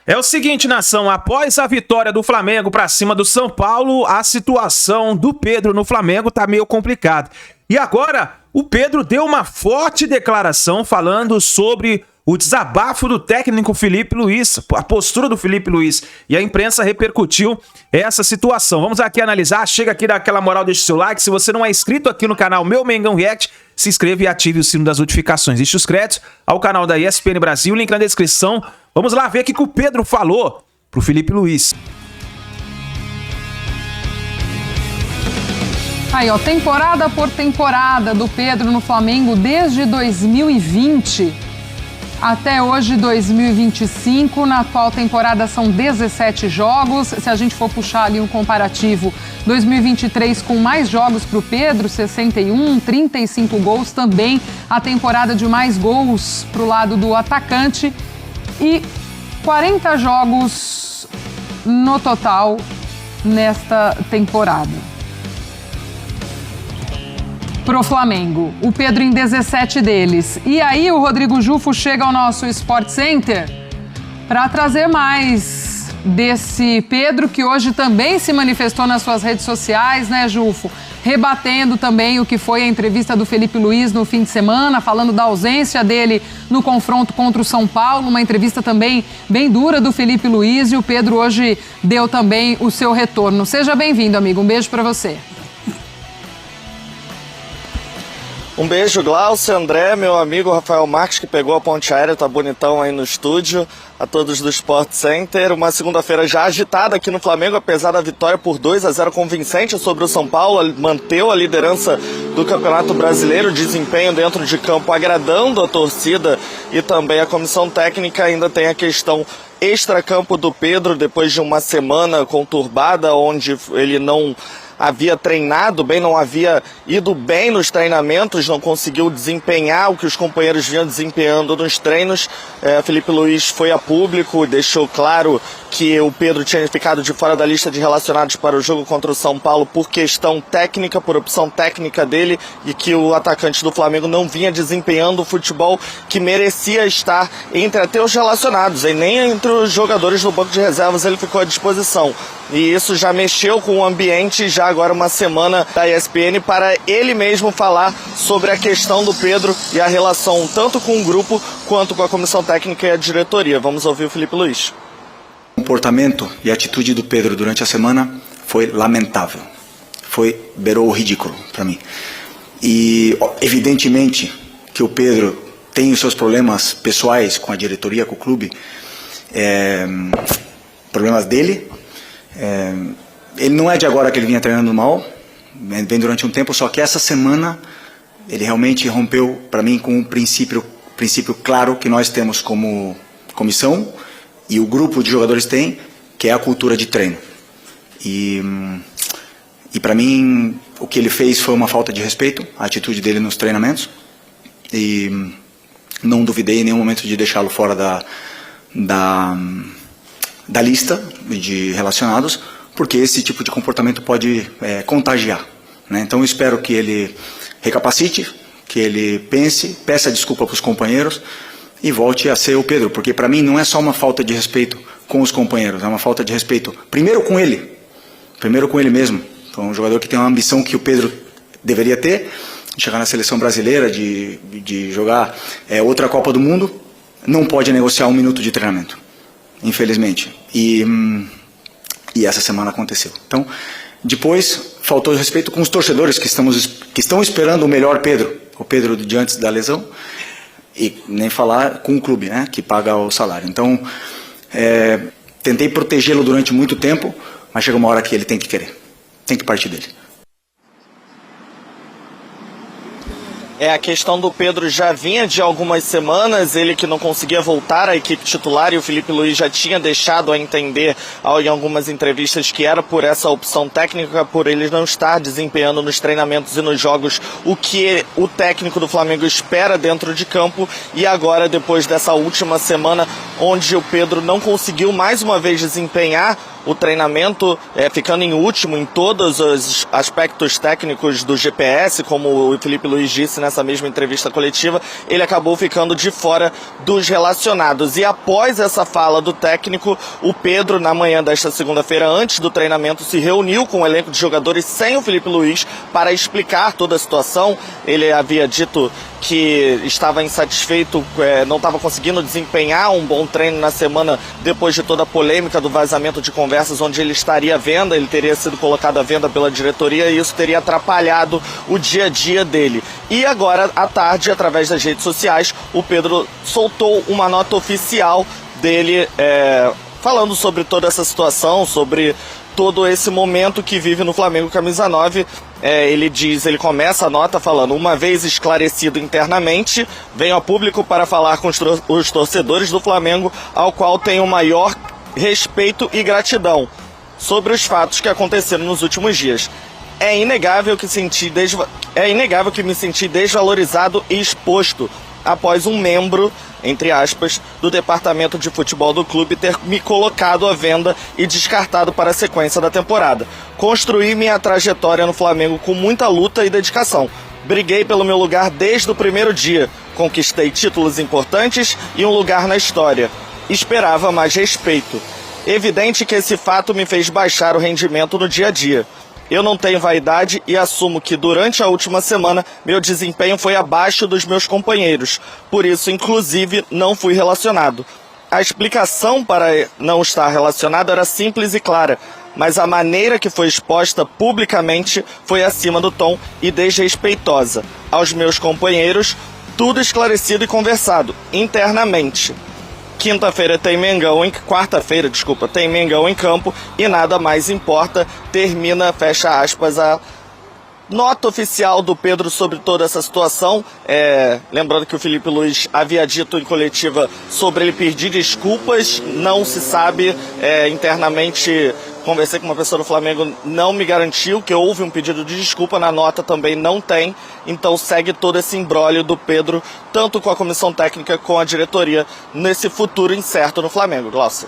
É o seguinte, nação, após a vitória do Flamengo para cima do São Paulo, a situação do Pedro no Flamengo tá meio complicada. E agora, o Pedro deu uma forte declaração falando sobre o desabafo do técnico Felipe Luiz, a postura do Felipe Luiz, e a imprensa repercutiu essa situação. Vamos aqui analisar, chega aqui daquela moral, deixa o seu like, se você não é inscrito aqui no canal Meu Mengão React, se inscreva e ative o sino das notificações. Deixe os créditos ao canal da ESPN Brasil, link na descrição. Vamos lá ver o que o Pedro falou pro Felipe Luiz. Aí, ó, temporada por temporada do Pedro no Flamengo desde 2020 até hoje, 2025. Na atual temporada são 17 jogos. Se a gente for puxar ali um comparativo, 2023 com mais jogos para o Pedro, 61, 35 gols também. A temporada de mais gols para o lado do atacante. E 40 jogos no total nesta temporada pro Flamengo. O Pedro em 17 deles. E aí o Rodrigo Jufo chega ao nosso Sport Center para trazer mais desse Pedro, que hoje também se manifestou nas suas redes sociais, né, Jufo? Rebatendo também o que foi a entrevista do Felipe Luiz no fim de semana, falando da ausência dele no confronto contra o São Paulo, uma entrevista também bem dura do Felipe Luiz, e o Pedro hoje deu também o seu retorno. Seja bem-vindo, amigo. Um beijo para você. Um beijo, Glaucio, André, meu amigo Rafael Marques, que pegou a ponte aérea, tá bonitão aí no estúdio, a todos do Sport Center. Uma segunda-feira já agitada aqui no Flamengo, apesar da vitória por 2-0 convincente sobre o São Paulo, manteve a liderança do Campeonato Brasileiro, desempenho dentro de campo agradando a torcida, e também a comissão técnica ainda tem a questão extracampo do Pedro, depois de uma semana conturbada, onde ele não havia treinado bem, não havia ido bem nos treinamentos, não conseguiu desempenhar o que os companheiros vinham desempenhando nos treinos. Felipe Luiz foi a público, deixou claro que o Pedro tinha ficado de fora da lista de relacionados para o jogo contra o São Paulo por questão técnica, por opção técnica dele, e que o atacante do Flamengo não vinha desempenhando o futebol que merecia estar entre até os relacionados, e nem entre os jogadores do banco de reservas ele ficou à disposição. E isso já mexeu com o ambiente, já agora uma semana da ESPN, para ele mesmo falar sobre a questão do Pedro e a relação tanto com o grupo quanto com a comissão técnica e a diretoria. Vamos ouvir o Felipe Luiz. O comportamento e a atitude do Pedro durante a semana foi lamentável. Beirou o ridículo para mim. E evidentemente que o Pedro tem os seus problemas pessoais com a diretoria, com o clube, problemas dele. Ele não é de agora que ele vinha treinando mal, vem durante um tempo, só que essa semana ele realmente rompeu para mim com um princípio claro que nós temos como comissão e o grupo de jogadores tem, que é a cultura de treino. E para mim o que ele fez foi uma falta de respeito, a atitude dele nos treinamentos, e não duvidei em nenhum momento de deixá-lo fora da lista de relacionados, porque esse tipo de comportamento pode contagiar, né? Então eu espero que ele recapacite, que ele pense, peça desculpa para os companheiros e volte a ser o Pedro, porque para mim não é só uma falta de respeito com os companheiros, é uma falta de respeito primeiro com ele mesmo. Então um jogador que tem uma ambição que o Pedro deveria ter, de chegar na seleção brasileira, de jogar outra Copa do Mundo, não pode negociar um minuto de treinamento, infelizmente. E essa semana aconteceu. Então, depois, faltou respeito com os torcedores que estão esperando o melhor Pedro, o Pedro de antes da lesão, e nem falar com o clube, né, que paga o salário. Então, tentei protegê-lo durante muito tempo, mas chega uma hora que ele tem que querer, tem que partir dele. A questão do Pedro já vinha de algumas semanas, ele que não conseguia voltar à equipe titular, e o Felipe Luiz já tinha deixado a entender em algumas entrevistas que era por essa opção técnica, por ele não estar desempenhando nos treinamentos e nos jogos o que o técnico do Flamengo espera dentro de campo. E agora, depois dessa última semana, onde o Pedro não conseguiu mais uma vez desempenhar o treinamento ficando em último em todos os aspectos técnicos do GPS, como o Felipe Luiz disse nessa mesma entrevista coletiva, ele acabou ficando de fora dos relacionados. E após essa fala do técnico, o Pedro, na manhã desta segunda-feira, antes do treinamento, se reuniu com o elenco de jogadores sem o Felipe Luiz para explicar toda a situação. Ele havia dito que estava insatisfeito, não estava conseguindo desempenhar um bom treino na semana depois de toda a polêmica do vazamento de conversas onde ele estaria à venda, ele teria sido colocado à venda pela diretoria e isso teria atrapalhado o dia a dia dele. E agora, à tarde, através das redes sociais, o Pedro soltou uma nota oficial dele falando sobre toda essa situação, sobre todo esse momento que vive no Flamengo camisa 9. Ele começa a nota falando: uma vez esclarecido internamente, venho a público para falar com os torcedores do Flamengo, ao qual tenho o maior respeito e gratidão sobre os fatos que aconteceram nos últimos dias. É inegável que me senti desvalorizado e exposto após um membro, entre aspas, do departamento de futebol do clube ter me colocado à venda e descartado para a sequência da temporada. Construí minha trajetória no Flamengo com muita luta e dedicação. Briguei pelo meu lugar desde o primeiro dia. Conquistei títulos importantes e um lugar na história. Esperava mais respeito. Evidente que esse fato me fez baixar o rendimento no dia a dia. Eu não tenho vaidade e assumo que durante a última semana meu desempenho foi abaixo dos meus companheiros. Por isso, inclusive, não fui relacionado. A explicação para não estar relacionado era simples e clara, mas a maneira que foi exposta publicamente foi acima do tom e desrespeitosa. Aos meus companheiros, tudo esclarecido e conversado, internamente. Quarta-feira tem Mengão em campo e nada mais importa. Termina, fecha aspas, a nota oficial do Pedro sobre toda essa situação. Lembrando que o Felipe Luiz havia dito em coletiva sobre ele pedir desculpas. Não se sabe internamente. Conversei com uma pessoa do Flamengo, não me garantiu que houve um pedido de desculpa, na nota também não tem, então segue todo esse imbróglio do Pedro, tanto com a comissão técnica como com a diretoria, nesse futuro incerto no Flamengo. Glaucia.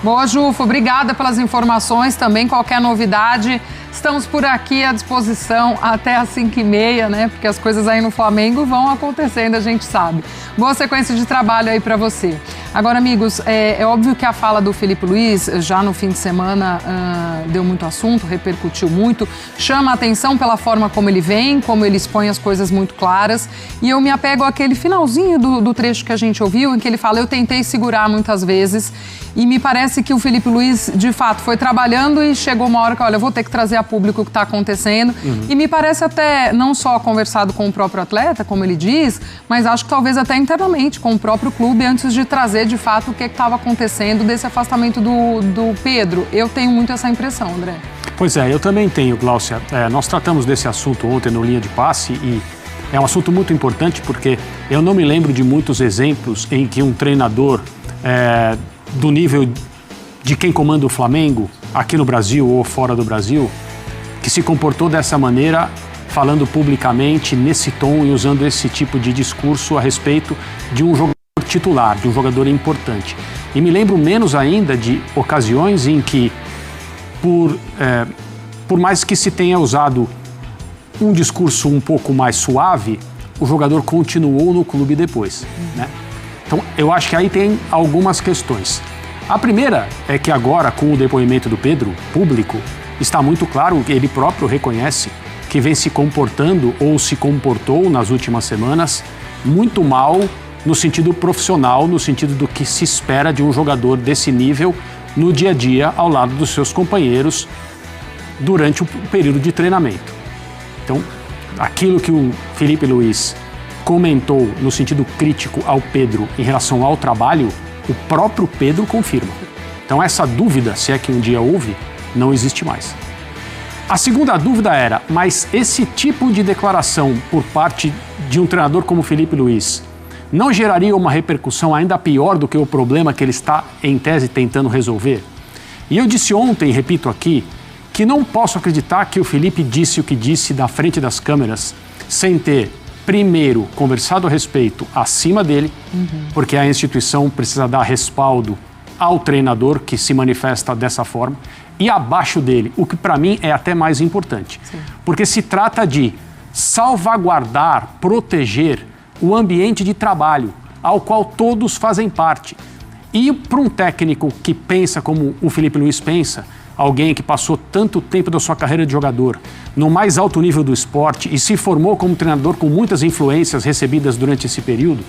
Boa, Jufo, obrigada pelas informações também, qualquer novidade, estamos por aqui à disposição até às 5h30, né, porque as coisas aí no Flamengo vão acontecendo, a gente sabe. Boa sequência de trabalho aí para você. Agora, amigos, é óbvio que a fala do Felipe Luiz, já no fim de semana, deu muito assunto, repercutiu muito, chama a atenção pela forma como ele vem, como ele expõe as coisas muito claras, e eu me apego àquele finalzinho do trecho que a gente ouviu, em que ele fala: eu tentei segurar muitas vezes, e me parece que o Felipe Luiz, de fato, foi trabalhando e chegou uma hora que, olha, eu vou ter que trazer a público o que está acontecendo, e me parece até, não só conversado com o próprio atleta, como ele diz, mas acho que talvez até internamente com o próprio clube, antes de trazer de fato o que estava acontecendo desse afastamento do Pedro. Eu tenho muito essa impressão, André. Pois é, eu também tenho, Glaucia. Nós tratamos desse assunto ontem no Linha de Passe e é um assunto muito importante porque eu não me lembro de muitos exemplos em que um treinador do nível de quem comanda o Flamengo, aqui no Brasil ou fora do Brasil, que se comportou dessa maneira, falando publicamente, nesse tom e usando esse tipo de discurso a respeito de um jogador titular, de um jogador importante. E me lembro menos ainda de ocasiões em que, por mais que se tenha usado um discurso um pouco mais suave, o jogador continuou no clube depois, né? Então, eu acho que aí tem algumas questões. A primeira é que agora, com o depoimento do Pedro, público, está muito claro, ele próprio reconhece que vem se comportando ou se comportou nas últimas semanas muito mal no sentido profissional, no sentido do que se espera de um jogador desse nível no dia a dia ao lado dos seus companheiros durante o período de treinamento. Então, aquilo que o Felipe Luiz comentou no sentido crítico ao Pedro em relação ao trabalho, o próprio Pedro confirma. Então, essa dúvida, se é que um dia houve, não existe mais. A segunda dúvida era, mas esse tipo de declaração por parte de um treinador como Felipe Luiz não geraria uma repercussão ainda pior do que o problema que ele está, em tese, tentando resolver? E eu disse ontem, repito aqui, que não posso acreditar que o Felipe disse o que disse na frente das câmeras sem ter, primeiro, conversado a respeito acima dele, porque a instituição precisa dar respaldo ao treinador que se manifesta dessa forma e abaixo dele, o que para mim é até mais importante. Sim. Porque se trata de salvaguardar, proteger o ambiente de trabalho ao qual todos fazem parte. E para um técnico que pensa como o Felipe Luiz pensa, alguém que passou tanto tempo da sua carreira de jogador no mais alto nível do esporte e se formou como treinador com muitas influências recebidas durante esse período,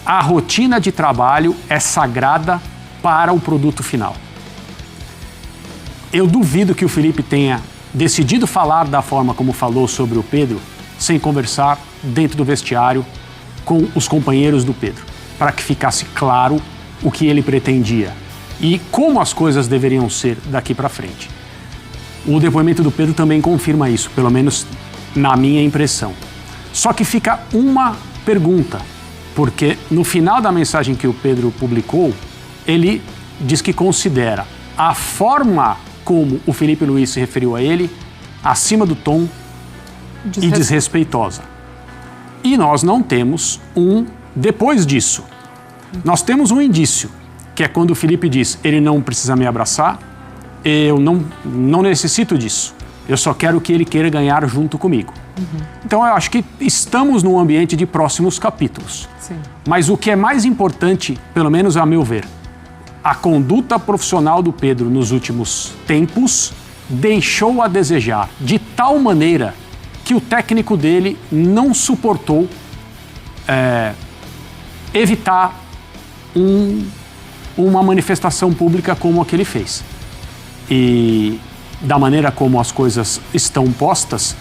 a rotina de trabalho é sagrada para o produto final. Eu duvido que o Felipe tenha decidido falar da forma como falou sobre o Pedro sem conversar dentro do vestiário com os companheiros do Pedro, para que ficasse claro o que ele pretendia e como as coisas deveriam ser daqui para frente. O depoimento do Pedro também confirma isso, pelo menos na minha impressão. Só que fica uma pergunta, porque no final da mensagem que o Pedro publicou, ele diz que considera a forma como o Felipe Luiz se referiu a ele acima do tom e desrespeitosa. E nós não temos depois disso, nós temos um indício, que é quando o Felipe diz, ele não precisa me abraçar, eu não necessito disso, eu só quero que ele queira ganhar junto comigo. Então eu acho que estamos num ambiente de próximos capítulos. Sim. Mas o que é mais importante, pelo menos a meu ver, a conduta profissional do Pedro nos últimos tempos deixou a desejar de tal maneira que o técnico dele não suportou evitar uma manifestação pública como a que ele fez. E da maneira como as coisas estão postas,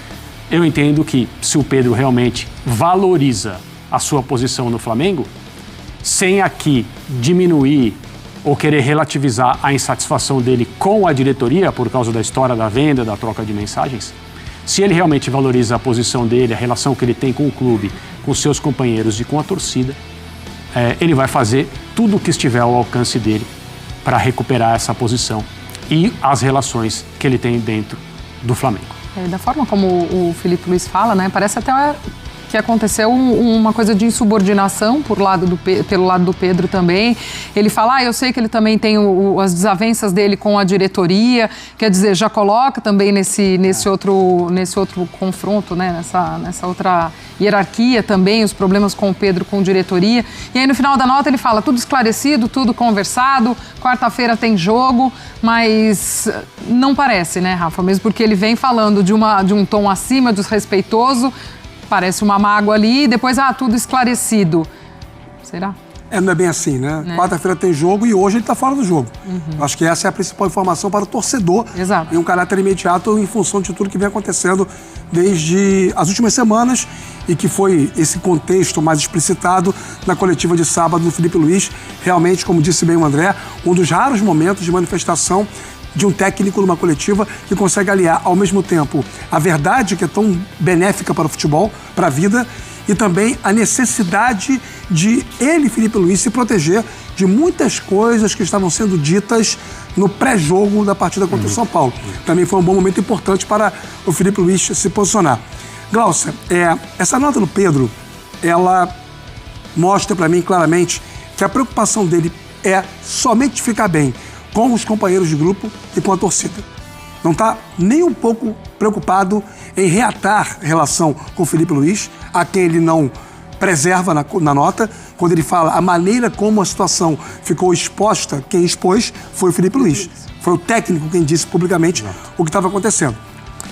eu entendo que se o Pedro realmente valoriza a sua posição no Flamengo, sem aqui diminuir ou querer relativizar a insatisfação dele com a diretoria por causa da história da venda, da troca de mensagens, se ele realmente valoriza a posição dele, a relação que ele tem com o clube, com seus companheiros e com a torcida, ele vai fazer tudo o que estiver ao alcance dele para recuperar essa posição e as relações que ele tem dentro do Flamengo. Da forma como o Felipe Luiz fala, né, parece até que aconteceu uma coisa de insubordinação pelo lado do Pedro também. Ele fala, eu sei que ele também tem as desavenças dele com a diretoria, quer dizer, já coloca também nesse outro confronto, né, nessa outra hierarquia também, os problemas com o Pedro, com a diretoria. E aí no final da nota ele fala, tudo esclarecido, tudo conversado, quarta-feira tem jogo, mas não parece, né, Rafa? Mesmo porque ele vem falando de um tom acima, desrespeitoso, parece uma mágoa ali e depois, tudo esclarecido. Será? Não é bem assim, né? Quarta-feira tem jogo e hoje ele está fora do jogo. Acho que essa é a principal informação para o torcedor. Exato. Em um caráter imediato em função de tudo que vem acontecendo desde as últimas semanas e que foi esse contexto mais explicitado na coletiva de sábado do Felipe Luiz. Realmente, como disse bem o André, um dos raros momentos de manifestação de um técnico numa coletiva que consegue aliar ao mesmo tempo a verdade que é tão benéfica para o futebol, para a vida, e também a necessidade de ele, Felipe Luiz, se proteger de muitas coisas que estavam sendo ditas no pré-jogo da partida contra o São Paulo. Também foi um bom momento importante para o Felipe Luiz se posicionar. Glaucia, essa nota do Pedro, ela mostra para mim claramente que a preocupação dele é somente ficar bem com os companheiros de grupo e com a torcida. Não está nem um pouco preocupado em reatar relação com o Felipe Luiz, a quem ele não preserva na nota, quando ele fala a maneira como a situação ficou exposta, quem expôs foi o Felipe Luiz. Foi o técnico quem disse publicamente o que estava acontecendo.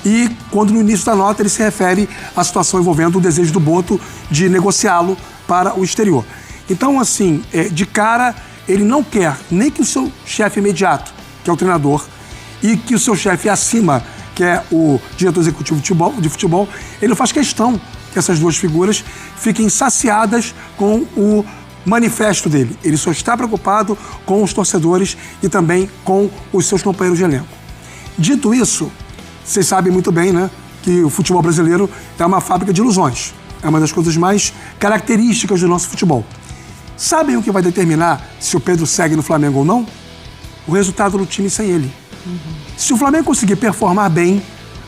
E quando no início da nota ele se refere à situação envolvendo o desejo do Boto de negociá-lo para o exterior. Então, assim, de cara, ele não quer nem que o seu chefe imediato, que é o treinador, e que o seu chefe acima, que é o diretor executivo de futebol, ele não faz questão que essas duas figuras fiquem saciadas com o manifesto dele. Ele só está preocupado com os torcedores e também com os seus companheiros de elenco. Dito isso, vocês sabem muito bem, né, que o futebol brasileiro é uma fábrica de ilusões. É uma das coisas mais características do nosso futebol. Sabem o que vai determinar se o Pedro segue no Flamengo ou não? O resultado do time sem ele. Se o Flamengo conseguir performar bem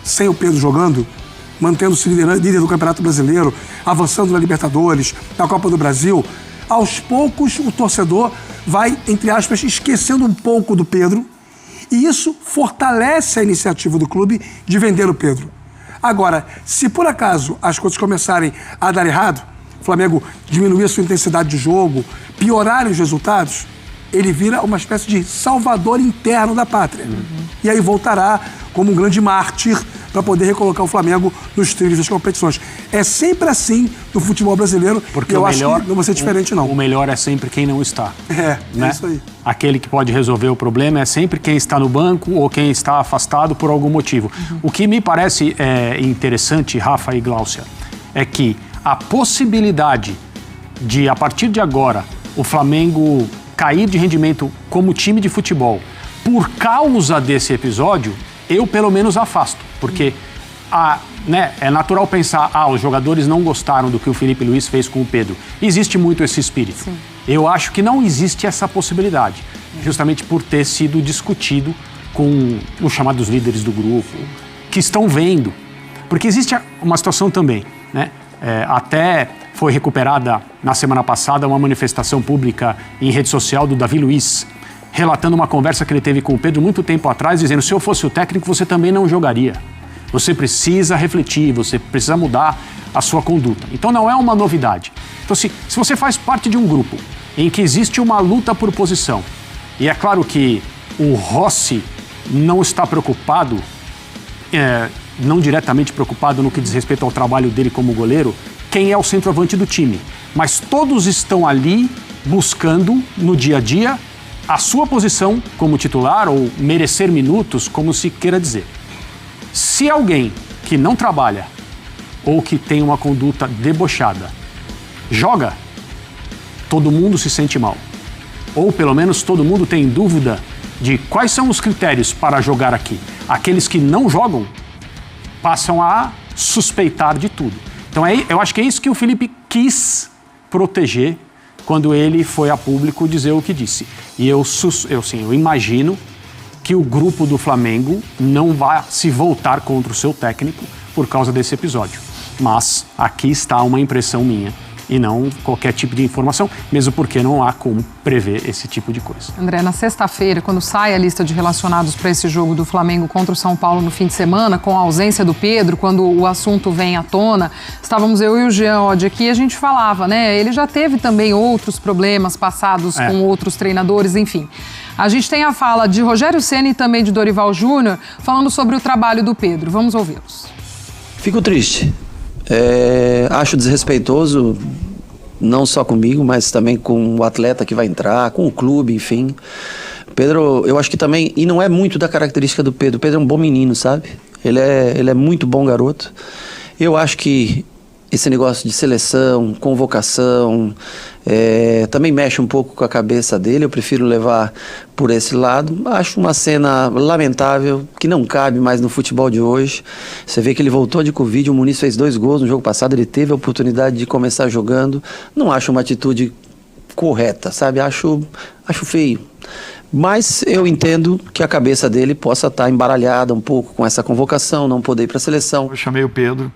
sem o Pedro jogando, mantendo-se líder do Campeonato Brasileiro, avançando na Libertadores, na Copa do Brasil, aos poucos o torcedor vai, entre aspas, esquecendo um pouco do Pedro, e isso fortalece a iniciativa do clube de vender o Pedro. Agora, se por acaso as coisas começarem a dar errado, o Flamengo diminuir a sua intensidade de jogo, piorar os resultados, ele vira uma espécie de salvador interno da pátria. E aí voltará como um grande mártir para poder recolocar o Flamengo nos trilhos das competições. É sempre assim no futebol brasileiro, porque eu acho que não vai ser diferente, não. O melhor é sempre quem não está. É né? Isso aí. Aquele que pode resolver o problema é sempre quem está no banco ou quem está afastado por algum motivo. O que me parece interessante, Rafa e Gláucia, é que a possibilidade de, a partir de agora, o Flamengo cair de rendimento como time de futebol por causa desse episódio, eu pelo menos afasto, porque é natural pensar, os jogadores não gostaram do que o Felipe Luiz fez com o Pedro. Existe muito esse espírito. Sim. Eu acho que não existe essa possibilidade, justamente por ter sido discutido com os chamados líderes do grupo, que estão vendo. Porque existe uma situação também, né? Até foi recuperada na semana passada uma manifestação pública em rede social do Davi Luiz, relatando uma conversa que ele teve com o Pedro muito tempo atrás, dizendo: se eu fosse o técnico, você também não jogaria. Você precisa refletir, você precisa mudar a sua conduta. Então não é uma novidade. Então se você faz parte de um grupo em que existe uma luta por posição, e é claro que o Rossi não está preocupado, não diretamente preocupado no que diz respeito ao trabalho dele como goleiro, quem é o centroavante do time. Mas todos estão ali buscando, no dia a dia, a sua posição como titular ou merecer minutos, como se queira dizer. Se alguém que não trabalha ou que tem uma conduta debochada joga, todo mundo se sente mal. Ou pelo menos todo mundo tem dúvida de quais são os critérios para jogar aqui. Aqueles que não jogam passam a suspeitar de tudo. Então eu acho que é isso que o Felipe quis proteger quando ele foi a público dizer o que disse. E eu imagino que o grupo do Flamengo não vai se voltar contra o seu técnico por causa desse episódio. Mas aqui está uma impressão minha e não qualquer tipo de informação, mesmo porque não há como prever esse tipo de coisa. André, na sexta-feira, quando sai a lista de relacionados para esse jogo do Flamengo contra o São Paulo no fim de semana, com a ausência do Pedro, quando o assunto vem à tona, estávamos eu e o Jean Oddi aqui e a gente falava, né? Ele já teve também outros problemas passados com outros treinadores, enfim. A gente tem a fala de Rogério Ceni e também de Dorival Júnior falando sobre o trabalho do Pedro. Vamos ouvi-los. Fico triste. Acho desrespeitoso, não só comigo, mas também com o atleta que vai entrar, com o clube, enfim. Pedro, eu acho que também, e não é muito da característica do Pedro, o Pedro é um bom menino, sabe? Ele é muito bom garoto. Eu acho que esse negócio de seleção, convocação, também mexe um pouco com a cabeça dele. Eu prefiro levar por esse lado. Acho uma cena lamentável, que não cabe mais no futebol de hoje. Você vê que ele voltou de Covid, o Muniz fez 2 gols no jogo passado, ele teve a oportunidade de começar jogando. Não acho uma atitude correta, sabe? Acho feio. Mas eu entendo que a cabeça dele possa estar embaralhada um pouco com essa convocação, não poder ir para a seleção. Eu chamei o Pedro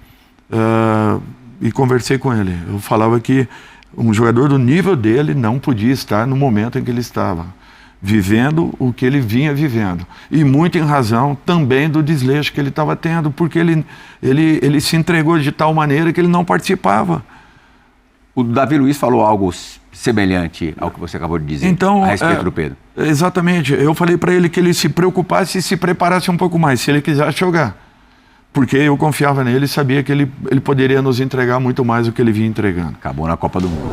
e conversei com ele. Eu falava que um jogador do nível dele não podia estar no momento em que ele estava, vivendo o que ele vinha vivendo. E muito em razão também do desleixo que ele estava tendo, porque ele se entregou de tal maneira que ele não participava. O Davi Luiz falou algo semelhante ao que você acabou de dizer a respeito do Pedro. Exatamente. Eu falei para ele que ele se preocupasse e se preparasse um pouco mais, se ele quisesse jogar. Porque eu confiava nele e sabia que ele poderia nos entregar muito mais do que ele vinha entregando. Acabou na Copa do Mundo.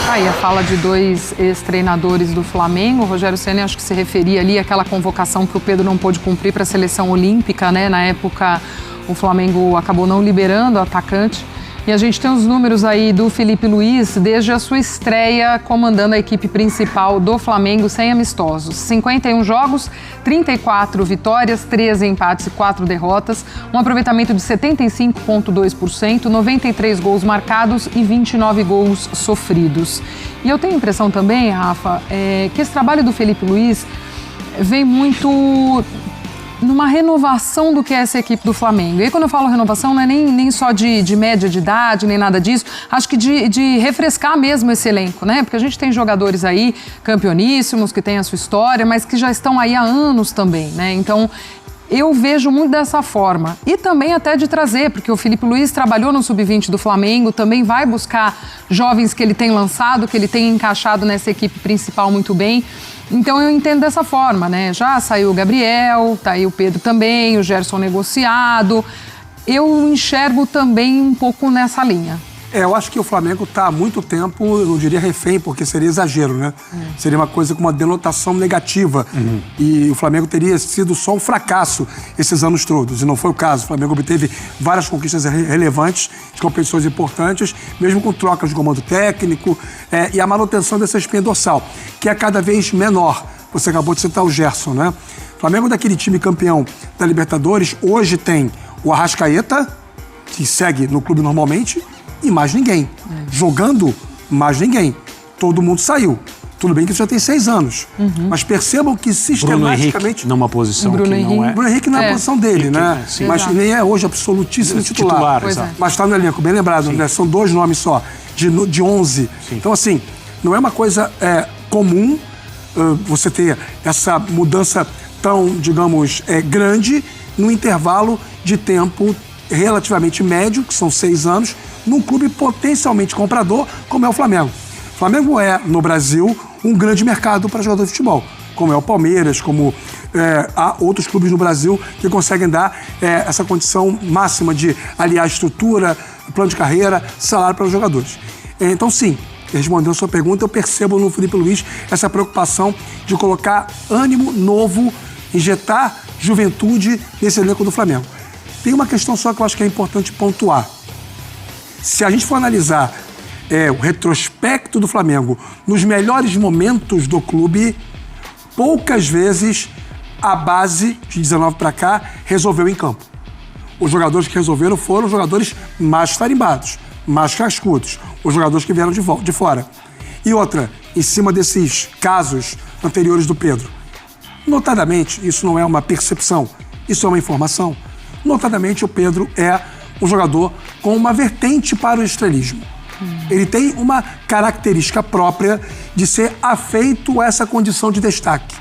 Aí a fala de 2 ex-treinadores do Flamengo. O Rogério Ceni acho que se referia ali àquela convocação que o Pedro não pôde cumprir para a seleção olímpica, né? Na época o Flamengo acabou não liberando o atacante. E a gente tem os números aí do Felipe Luiz desde a sua estreia comandando a equipe principal do Flamengo sem amistosos. 51 jogos, 34 vitórias, 13 empates e 4 derrotas, um aproveitamento de 75,2%, 93 gols marcados e 29 gols sofridos. E eu tenho a impressão também, Rafa, que esse trabalho do Felipe Luiz vem muito numa renovação do que é essa equipe do Flamengo. E aí, quando eu falo renovação, não é nem só de média de idade, nem nada disso. Acho que de refrescar mesmo esse elenco, né? Porque a gente tem jogadores aí campeoníssimos, que têm a sua história, mas que já estão aí há anos também, né? Então, eu vejo muito dessa forma. E também até de trazer, porque o Felipe Luiz trabalhou no Sub-20 do Flamengo, também vai buscar jovens que ele tem lançado, que ele tem encaixado nessa equipe principal muito bem. Então eu entendo dessa forma, né? Já saiu o Gabriel, tá aí o Pedro também, o Gerson negociado. Eu enxergo também um pouco nessa linha. Eu acho que o Flamengo está há muito tempo, eu não diria refém, porque seria exagero, né? Seria uma coisa com uma denotação negativa. E o Flamengo teria sido só um fracasso esses anos todos. E não foi o caso. O Flamengo obteve várias conquistas relevantes, de competições importantes, mesmo com trocas de comando técnico e a manutenção dessa espinha dorsal, que é cada vez menor. Você acabou de citar o Gerson, né? O Flamengo, daquele time campeão da Libertadores, hoje tem o Arrascaeta, que segue no clube normalmente, e mais ninguém. Jogando, mais ninguém. Todo mundo saiu. Tudo bem que isso já tem 6 anos. Mas percebam que sistematicamente... Bruno Henrique, numa posição que não é... Bruno Henrique não é a posição dele, né? Sim. Mas nem é hoje absolutíssimo titular. Mas está no elenco, bem lembrado, né? São 2 nomes só, de 11. Sim. Então, assim, não é uma coisa comum você ter essa mudança tão, digamos, grande num intervalo de tempo relativamente médio, que são 6 anos, num clube potencialmente comprador, como é o Flamengo. O Flamengo é, no Brasil, um grande mercado para jogador de futebol, como é o Palmeiras, como há outros clubes no Brasil que conseguem dar essa condição máxima de aliar estrutura, plano de carreira, salário para os jogadores. Então, sim, respondendo a sua pergunta, eu percebo no Felipe Luiz essa preocupação de colocar ânimo novo, injetar juventude nesse elenco do Flamengo. Tem uma questão só que eu acho que é importante pontuar. Se a gente for analisar o retrospecto do Flamengo nos melhores momentos do clube, poucas vezes a base, de 19 para cá, resolveu em campo. Os jogadores que resolveram foram os jogadores mais tarimbados, mais cascudos, os jogadores que vieram de fora. E outra, em cima desses casos anteriores do Pedro, notadamente, isso não é uma percepção, isso é uma informação, notadamente o Pedro é um jogador com uma vertente para o estrelismo. Ele tem uma característica própria de ser afeito a essa condição de destaque.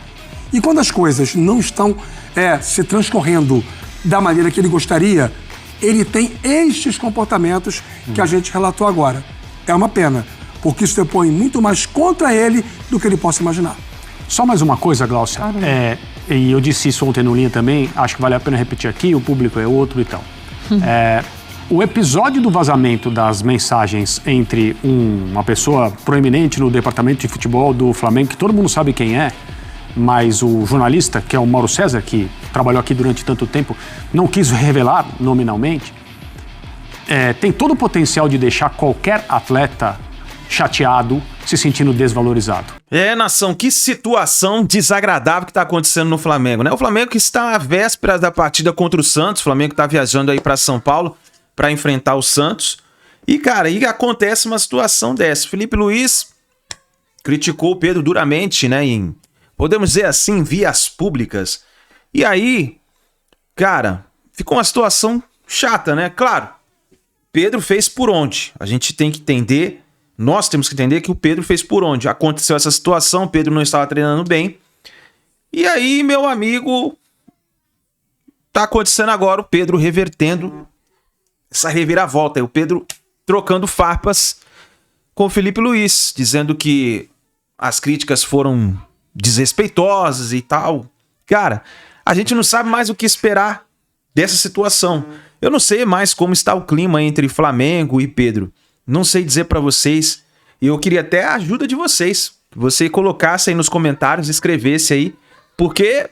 E quando as coisas não estão se transcorrendo da maneira que ele gostaria, ele tem estes comportamentos que a gente relatou agora. É uma pena, porque isso depõe muito mais contra ele do que ele possa imaginar. Só mais uma coisa, Glaucia. E eu disse isso ontem no Linha também, acho que vale a pena repetir aqui, o público é outro e tal. O episódio do vazamento das mensagens entre uma pessoa proeminente no departamento de futebol do Flamengo, que todo mundo sabe quem é, mas o jornalista, que é o Mauro César, que trabalhou aqui durante tanto tempo, não quis revelar nominalmente, tem todo o potencial de deixar qualquer atleta chateado, se sentindo desvalorizado. Nação, que situação desagradável que está acontecendo no Flamengo, né? O Flamengo que está à véspera da partida contra o Santos, o Flamengo está viajando aí para São Paulo para enfrentar o Santos. E, cara, aí acontece uma situação dessa. Felipe Luiz criticou o Pedro duramente, né? Podemos dizer assim, vias públicas. E aí, cara, ficou uma situação chata, né? Claro, Pedro fez por onde? A gente tem que entender... Nós temos que entender que o Pedro fez por onde. Aconteceu essa situação, o Pedro não estava treinando bem. E aí, meu amigo, tá acontecendo agora o Pedro revertendo essa reviravolta. O Pedro trocando farpas com o Felipe Luiz, dizendo que as críticas foram desrespeitosas e tal. Cara, a gente não sabe mais o que esperar dessa situação. Eu não sei mais como está o clima entre Flamengo e Pedro. Não sei dizer pra vocês, e eu queria até a ajuda de vocês, que você colocasse aí nos comentários, escrevesse aí, porque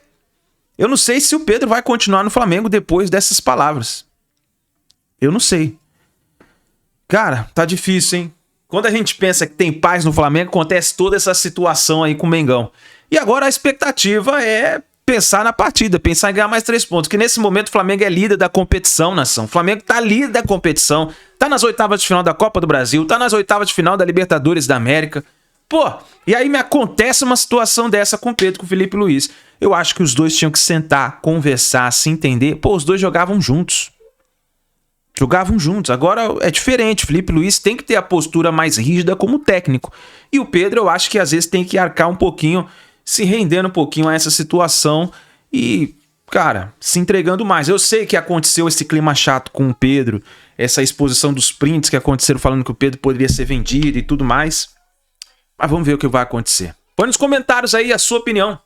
eu não sei se o Pedro vai continuar no Flamengo depois dessas palavras. Eu não sei. Cara, tá difícil, hein? Quando a gente pensa que tem paz no Flamengo, acontece toda essa situação aí com o Mengão. E agora a expectativa é pensar na partida, pensar em ganhar mais 3 pontos, que nesse momento o Flamengo é líder da competição, nação. O Flamengo tá líder da competição, tá nas oitavas de final da Copa do Brasil, tá nas oitavas de final da Libertadores da América. Pô, e aí me acontece uma situação dessa com o Pedro, com o Felipe Luiz. Eu acho que os dois tinham que sentar, conversar, se entender. Pô, os dois jogavam juntos. Jogavam juntos. Agora é diferente. Felipe Luiz tem que ter a postura mais rígida como técnico. E o Pedro, eu acho que às vezes tem que arcar um pouquinho, se rendendo um pouquinho a essa situação e, cara, se entregando mais. Eu sei que aconteceu esse clima chato com o Pedro, essa exposição dos prints que aconteceram falando que o Pedro poderia ser vendido e tudo mais. Mas vamos ver o que vai acontecer. Põe nos comentários aí a sua opinião.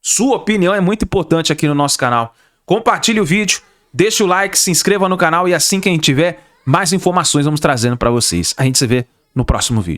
Sua opinião é muito importante aqui no nosso canal. Compartilhe o vídeo. Deixa o like, se inscreva no canal e assim que a gente tiver mais informações, vamos trazendo para vocês. A gente se vê no próximo vídeo.